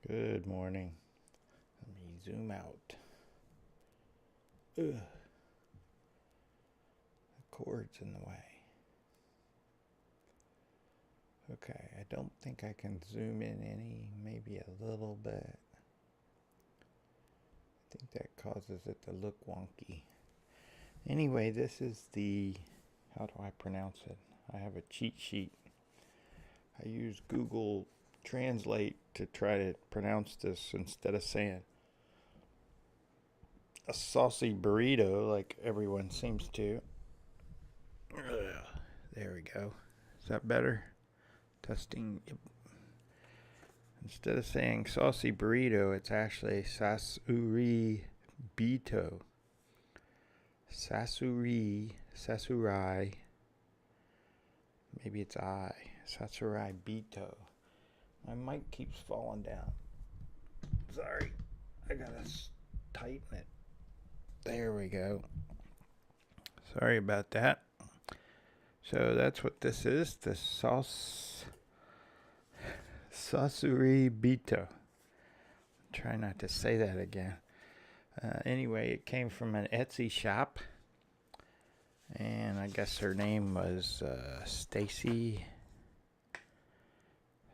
Good morning. Let me zoom out. Ugh, the cord's in the way. Okay, I don't think I can zoom in any, maybe a little bit. I think that causes it to look wonky. Anyway, this is how do I pronounce it? I have a cheat sheet. I use Google Translate to try to pronounce this instead of saying a saucy burrito like everyone seems to. Ugh, there we go. Is that better? Testing. Yep. Instead of saying saucy burrito, it's actually Sasuraibito. Sasurai. Maybe it's I. Sasuraibito. My mic keeps falling down. Sorry. I gotta tighten it. There we go. Sorry about that. So that's what this is. The Sasuraibito. Try not to say that again. Anyway, it came from an Etsy shop. And I guess her name was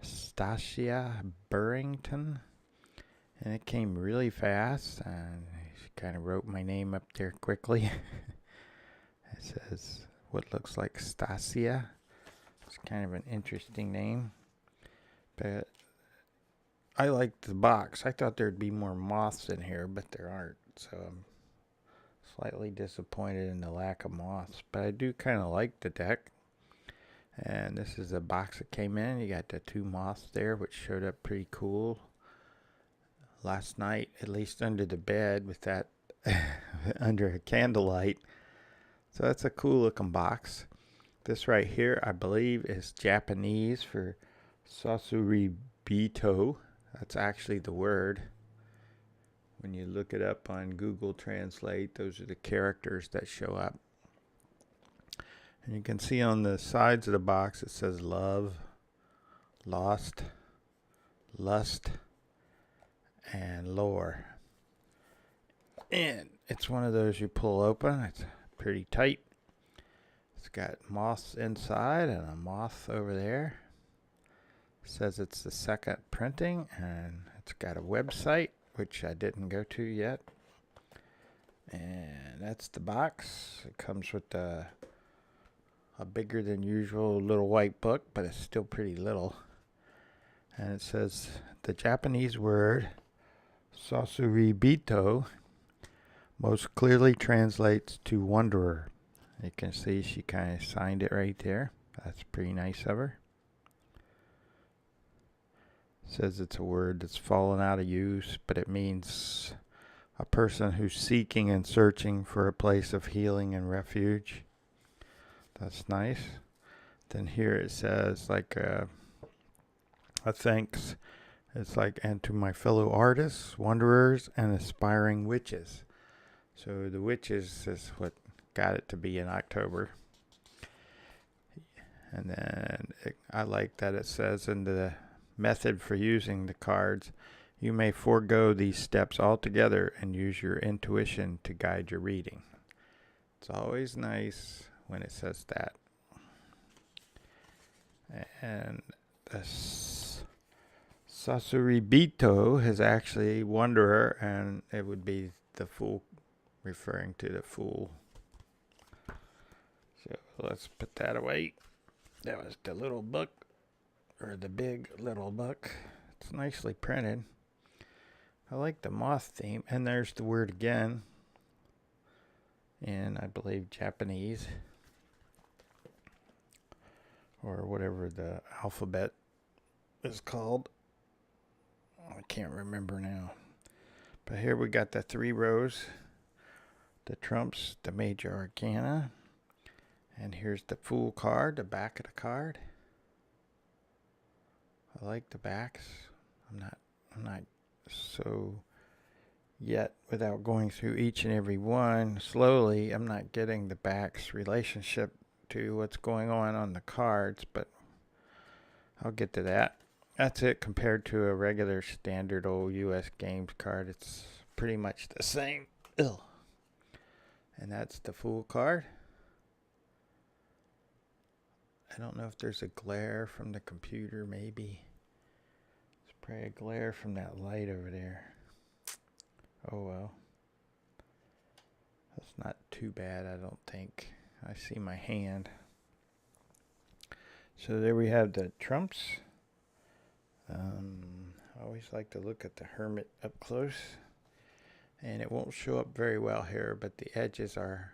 Stacia Burrington. And it came really fast. And she kind of wrote my name up there quickly. It says what looks like Stacia. It's kind of an interesting name. But I liked the box. I thought there'd be more moths in here, but there aren't. So I'm slightly disappointed in the lack of moths. But I do kind of like the deck. And this is the box that came in. You got the two moths there, which showed up pretty cool. Last night, at least under the bed with that under a candlelight. So that's a cool looking box. This right here, I believe, is Japanese for Sasuraibito. That's actually the word. When you look it up on Google Translate, those are the characters that show up. And you can see on the sides of the box it says love, lost, lust, and lore. And it's one of those you pull open. It's pretty tight. It's got moths inside and a moth over there. It says it's the second printing, and it's got a website, which I didn't go to yet. And that's the box. It comes with a bigger than usual little white book, but it's still pretty little. And it says the Japanese word Sasuraibito most clearly translates to wanderer. You can see she kind of signed it right there. That's pretty nice of her. It says it's a word that's fallen out of use, but it means a person who's seeking and searching for a place of healing and refuge. That's nice. Then here it says like a thanks. It's like, and to my fellow artists, wanderers, and aspiring witches. So the witches is what got it to be in October. And then I like that it says in the method for using the cards, you may forego these steps altogether and use your intuition to guide your reading. It's always nice when it says that. And the Sasuraibito is actually wanderer, and it would be the fool, referring to the fool. So let's put that away. That was the little book, or the big little book. It's nicely printed. I like the moth theme, and there's the word again in, I believe, Japanese, or whatever the alphabet is called. I can't remember now. But here we got the three rows, the trumps, the major arcana, and here's the fool card, the back of the card. I like the backs. I'm not so yet, without going through each and every one slowly, I'm not getting the back's relationship to what's going on the cards, but I'll get to that. That's it compared to a regular standard old US Games card. It's pretty much the same. Ugh. And that's the full card. I don't know if there's a glare from the computer, maybe. There's probably a glare from that light over there. Oh well. That's not too bad, I don't think. I see my hand. So there we have the trumps. I always like to look at the Hermit up close. And it won't show up very well here, but the edges are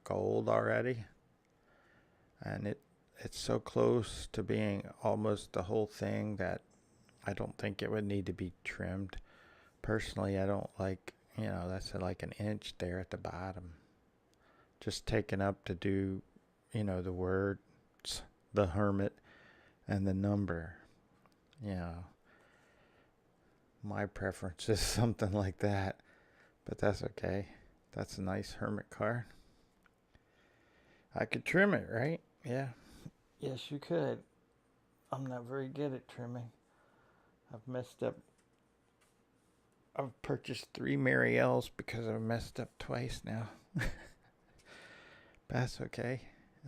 gold already. And it's so close to being almost the whole thing that I don't think it would need to be trimmed. Personally, I don't like, that's like an inch there at the bottom. Just taken up to do, the words, the Hermit, and the number. My preference is something like that. But that's okay. That's a nice Hermit card. I could trim it, right? Yeah. Yes, you could. I'm not very good at trimming. I've messed up. I've purchased 3 Marielles because I've messed up twice now. But that's okay.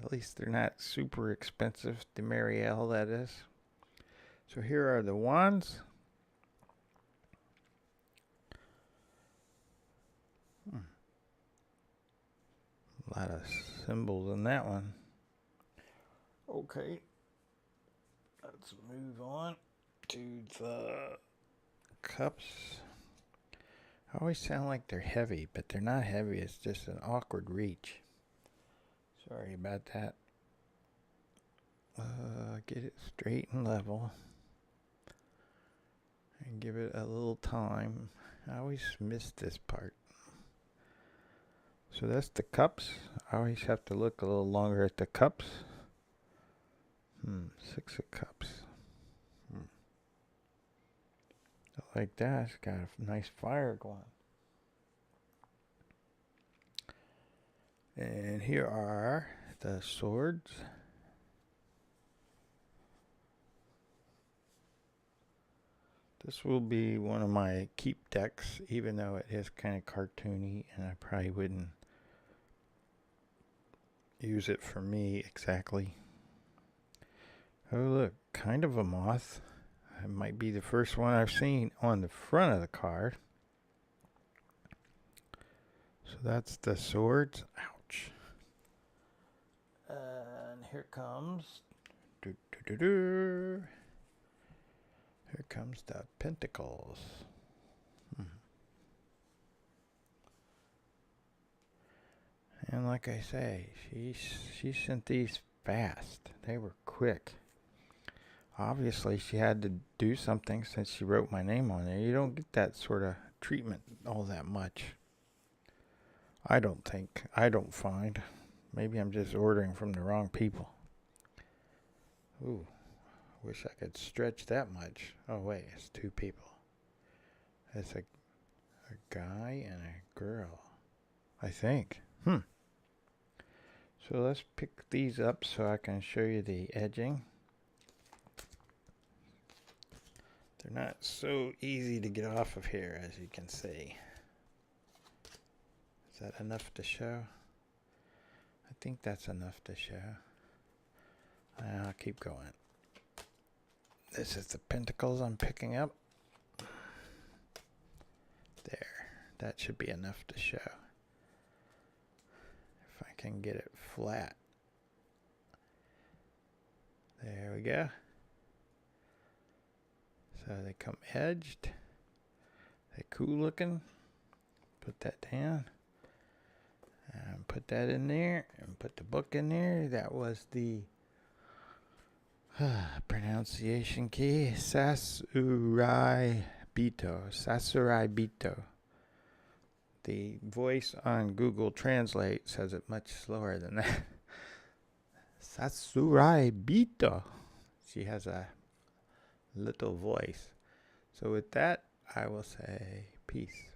At least they're not super expensive. The Marielle, that is. So here are the wands. A lot of symbols in that one. Okay. Let's move on to the cups. I always sound like they're heavy, but they're not heavy. It's just an awkward reach. Sorry about that. Get it straight and level. And give it a little time. I always miss this part. So that's the cups. I always have to look a little longer at the cups. 6 of cups. Like that. It's got a nice fire going. And here are the swords. This will be one of my keep decks, even though it is kind of cartoony, and I probably wouldn't use it for me exactly. Oh look, kind of a moth. It might be the first one I've seen on the front of the card. So that's the swords. Ouch. And here comes here comes the pentacles. And like I say, she sent these fast. They were quick. Obviously, she had to do something since she wrote my name on there. You don't get that sort of treatment all that much. I don't think. I don't find. Maybe I'm just ordering from the wrong people. Ooh, wish I could stretch that much. Oh, wait, it's 2 people. It's a guy and a girl, I think. So let's pick these up so I can show you the edging. They're not so easy to get off of here, as you can see. Is that enough to show? I think that's enough to show. I'll keep going. This is the pentacles I'm picking up. There. That should be enough to show. If I can get it flat. There we go. So they come edged. They're cool looking. Put that down. And put that in there. And put the book in there. That was the pronunciation key. Sasuraibito. Sasuraibito. The voice on Google Translate says it much slower than that. Sasuraibito. She has a little voice. So with that, I will say peace.